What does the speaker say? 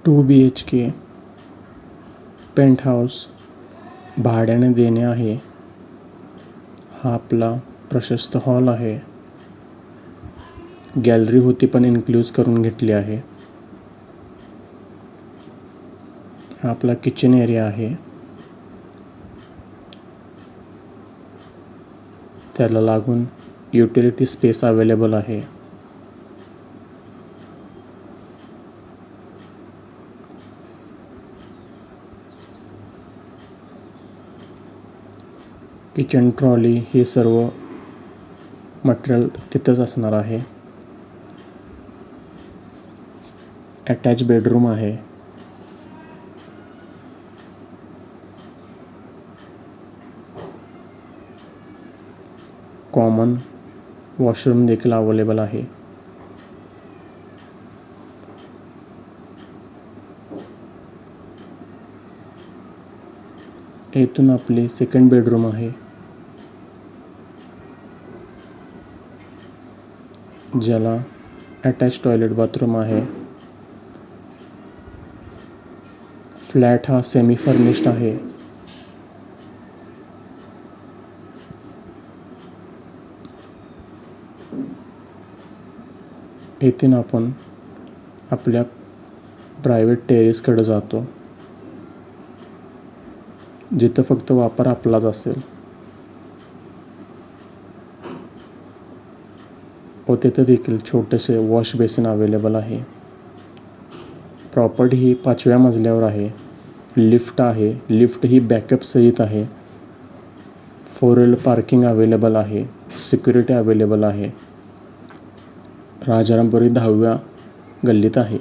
2 BHK paint house भाड्याने देणे आहे. हा आपला प्रशस्त हॉल आहे. गॅलरी होती पण इन्क्लूज करून घेतली आहे. हा आपला किचन एरिया आहे. त्याला लागून युटिलिटी स्पेस अवेलेबल आहे. किचन ट्रॉली हे सर्व मटेरियल तिथंच असणार आहे. अटॅच बेडरूम आहे. कॉमन वॉशरूम देखील अवेलेबल आहे. येथून आपले सेकंड बेडरूम आहे, ज्याला अटॅच टॉयलेट बाथरूम आहे. फ्लॅट हा सेमी फर्निश्ड आहे. येथून आपण आपल्या प्रायव्हेट टेरेसकडे जातो, जिथं फक्त वापर आपलाच असेल व तिथं देखील छोटेसे वॉश बेसिन अवेलेबल आहे. प्रॉपर्टी ही 5व्या मजल्यावर आहे. लिफ्ट आहे. लिफ्ट ही बॅकअप सहित आहे. 4 व्हीलर पार्किंग अवेलेबल आहे. सिक्युरिटी अवेलेबल आहे. राजारामपुरी 10व्या गल्लीत आहे.